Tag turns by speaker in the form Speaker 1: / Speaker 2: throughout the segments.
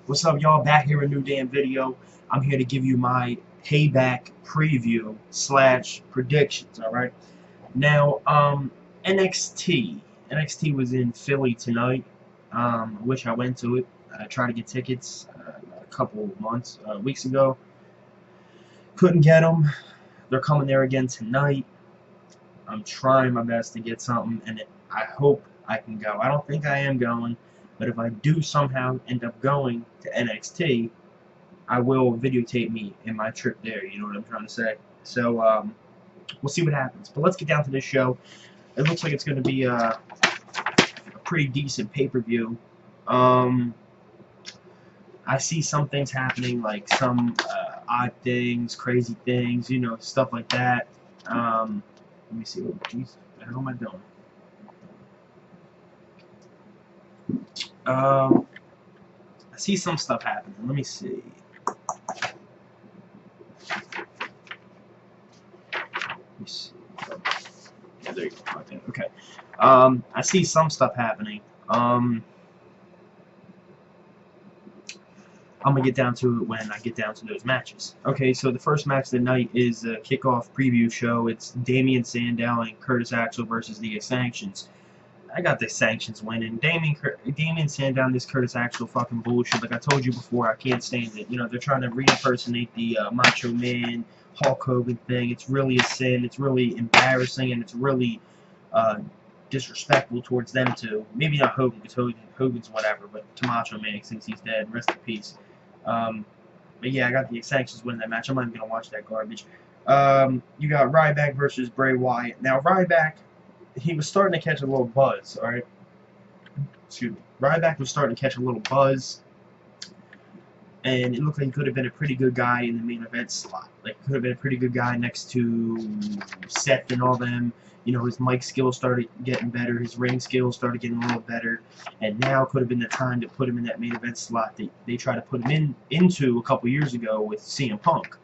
Speaker 1: What's up, y'all? Back here in a new damn video. I'm here to give you my payback preview slash predictions. All right. Now, NXT. NXT was in Philly tonight. I wish I went to it. I tried to get tickets a couple months, weeks ago. Couldn't get them. They're coming there again tonight. I'm trying my best to get something, and I hope I can go. I don't think I am going. But if I do somehow end up going to NXT, I will videotape me in my trip there. You know what I'm trying to say? So we'll see what happens. But let's get down to this show. It looks like it's going to be a pretty decent pay-per-view. I see some things happening, like some odd things, crazy things, you know, stuff like that. Let me see. What the hell am I doing? I see some stuff happening. Let me see. Yeah, there you go. Okay. I see some stuff happening. I'm gonna get down to it when I get down to those matches. Okay, so the first match of the night is a kickoff preview show. It's Damien Sandow and Curtis Axel versus the Sanctions. I got the Sanctions winning. Damien Sandow and this Curtis Axel fucking bullshit. Like I told you before, I can't stand it. You know, they're trying to re-impersonate the Macho Man, Hulk Hogan thing. It's really a sin. It's really embarrassing, and it's really disrespectful towards them too. Maybe not Hogan, because Hogan's whatever, but to Macho Man, since he's dead, rest in peace. But yeah, I got the Sanctions winning that match. I'm not even gonna watch that garbage. You got Ryback versus Bray Wyatt. Now Ryback, he was starting to catch a little buzz, alright? Excuse me. Ryback was starting to catch a little buzz, and it looked like he could have been a pretty good guy in the main event slot. Like, could have been a pretty good guy next to Seth and all them. You know, his mic skills started getting better, his ring skills started getting a little better, and now could have been the time to put him in that main event slot that they tried to put him into a couple years ago with CM Punk.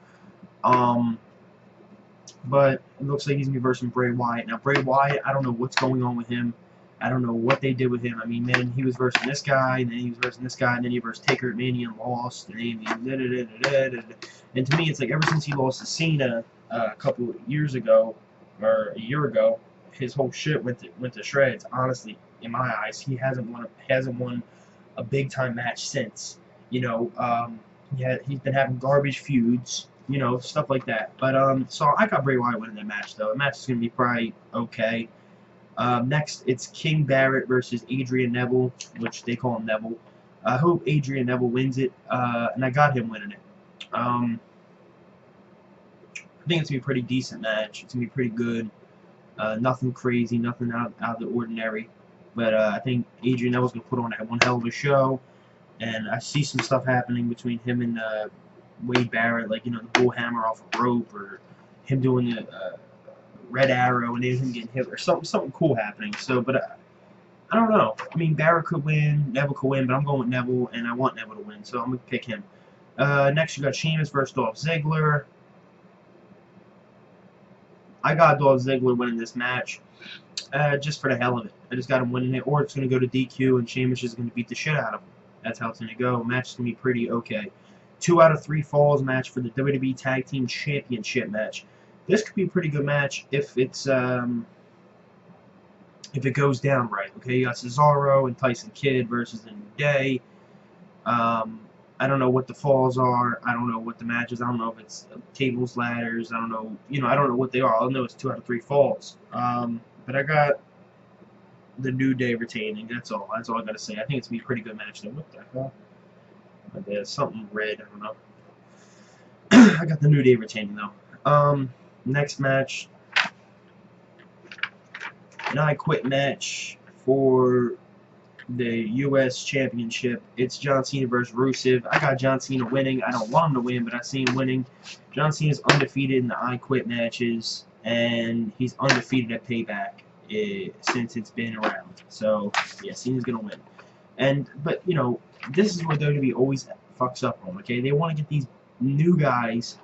Speaker 1: But it looks like he's going to be versing Bray Wyatt. Now, Bray Wyatt, I don't know what's going on with him. I don't know what they did with him. I mean, man, he was versing this guy, and then he was versing this guy, and then he versed Taker at Mania and lost, and then and to me, it's like ever since he lost to Cena a couple of years ago, or a year ago, his whole shit went to shreds. Honestly, in my eyes, he hasn't won a big time match since. You know, he's been having garbage feuds. You know, stuff like that. But, so I got Bray Wyatt winning that match, though. The match is going to be probably okay. Next, it's King Barrett versus Adrian Neville, which they call him Neville. I hope Adrian Neville wins it, and I got him winning it. I think it's going to be a pretty decent match. It's going to be pretty good. Nothing crazy, nothing out of the ordinary. But I think Adrian Neville's going to put on one hell of a show. And I see some stuff happening between him and Wade Barrett, like, you know, the bull hammer off a rope, or him doing the red arrow and then him getting hit, or something cool happening. So, but I don't know. I mean, Barrett could win, Neville could win, but I'm going with Neville, and I want Neville to win, so I'm gonna pick him. Next, you got Sheamus versus Dolph Ziggler. I got Dolph Ziggler winning this match, just for the hell of it. I just got him winning it, or it's gonna go to DQ, and Sheamus is gonna beat the shit out of him. That's how it's gonna go. Match is gonna be pretty okay. 2 out of 3 falls match for the WWE Tag Team Championship match. This could be a pretty good match if it's if it goes down right. Okay, you got Cesaro and Tyson Kidd versus the New Day. I don't know what the falls are. I don't know what the match is. I don't know if it's tables, ladders. I don't know. You know, I don't know what they are. I'll know it's 2 out of 3 falls. But I got the New Day retaining. That's all. That's all I gotta say. I think it's gonna be a pretty good match. Though. What the hell? There's something red, I don't know. I got the New Day retaining, though. Next match. An I Quit match for the U.S. Championship. It's John Cena versus Rusev. I got John Cena winning. I don't want him to win, but I see him winning. John Cena's undefeated in the I Quit matches, and he's undefeated at Payback since it's been around. So, yeah, Cena's going to win. But, you know, this is where WWE always fucks up on, okay? They want to get these new guys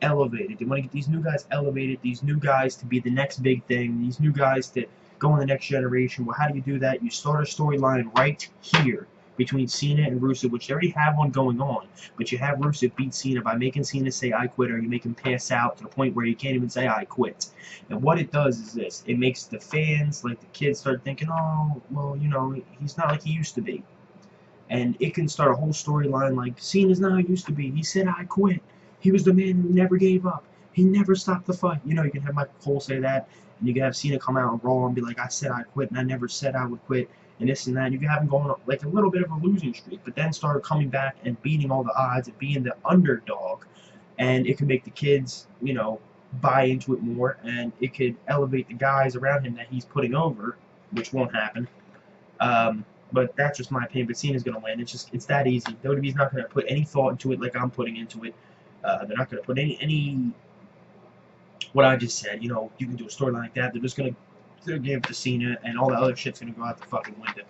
Speaker 1: elevated. They want to get these new guys elevated, these new guys to be the next big thing, these new guys to go in the next generation. Well, how do you do that? You start a storyline right here. between Cena and Rusev, which they already have one going on, but you have Rusev beat Cena by making Cena say I quit, or you make him pass out to the point where he can't even say I quit. And what it does is this: it makes the fans, like the kids, start thinking, oh, well, you know, he's not like he used to be. And it can start a whole storyline like Cena's not how he used to be. He said I quit. He was the man who never gave up. He never stopped the fight. You know, you can have Michael Cole say that, and you can have Cena come out on Raw and be like, I said I quit, and I never said I would quit, and this and that. And you can have him going on like a little bit of a losing streak, but then start coming back and beating all the odds and being the underdog, and it can make the kids, you know, buy into it more, and it could elevate the guys around him that he's putting over, which won't happen. But that's just my opinion. But Cena's going to win. It's that easy. WWE's not going to put any thought into it like I'm putting into it. They're not going to put any what I just said. You know, you can do a storyline like that. They're just going to give it to Cena, and all the other shit's going to go out the fucking window.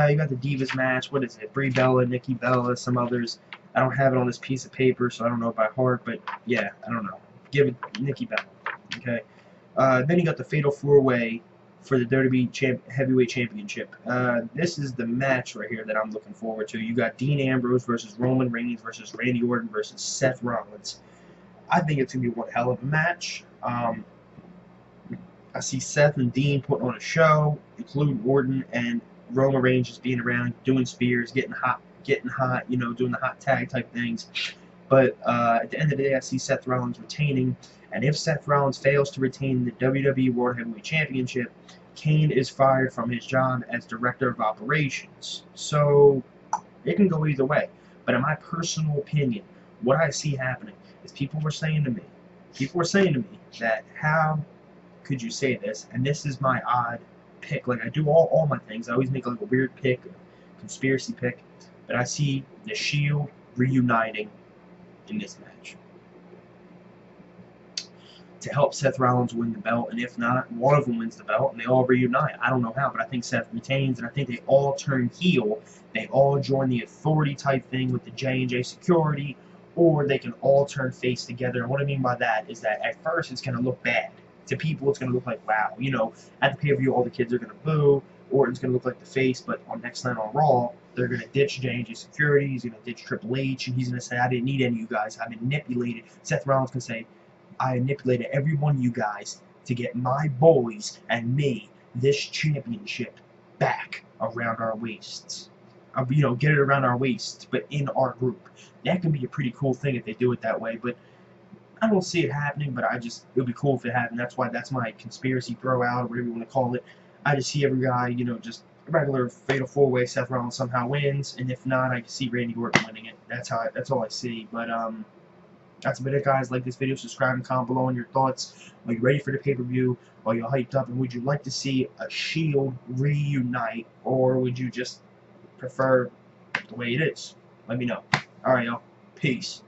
Speaker 1: You got the Divas match. What is it? Brie Bella, Nikki Bella, some others. I don't have it on this piece of paper, so I don't know it by heart. But yeah, I don't know. Give it Nikki Bella. Okay. Then you got the Fatal 4-Way for the WWE Heavyweight Championship. This is the match right here that I'm looking forward to. You got Dean Ambrose versus Roman Reigns versus Randy Orton versus Seth Rollins. I think it's going to be one hell of a match. I see Seth and Dean putting on a show, including Orton and Roman Reigns just being around, doing spears, getting hot, you know, doing the hot tag type things. But at the end of the day, I see Seth Rollins retaining. And if Seth Rollins fails to retain the WWE World Heavyweight Championship, Kane is fired from his job as Director of Operations. So it can go either way. But in my personal opinion, what I see happening is people were saying to me that how could you say this? And this is my odd pick. Like I do all my things. I always make like a weird pick, a conspiracy pick. But I see the Shield reuniting in this match to help Seth Rollins win the belt, and if not, one of them wins the belt, and they all reunite. I don't know how, but I think Seth retains, and I think they all turn heel. They all join the authority type thing with the J&J security, or they can all turn face together. And what I mean by that is that at first it's going to look bad. To people, it's going to look like, wow, you know, at the pay-per-view, all the kids are going to boo, Orton's going to look like the face, but on next night on Raw, they're going to ditch J&J security, he's going to ditch Triple H, and he's going to say, I didn't need any of you guys, I manipulated. Seth Rollins can say, I manipulated every one of you guys to get my boys and me this championship back around our waists. You know, get it around our waists, but in our group. That can be a pretty cool thing if they do it that way, but I don't see it happening, but it would be cool if it happened. That's my conspiracy throw out, or whatever you want to call it. I just see every guy, you know, just a regular Fatal 4-Way, Seth Rollins somehow wins, and if not, I can see Randy Orton winning it. That's all I see, but, that's about it, guys. Like this video, subscribe, and comment below on your thoughts. Are you ready for the pay-per-view? Are you hyped up? And would you like to see a Shield reunite? Or would you just prefer the way it is? Let me know. Alright, y'all. Peace.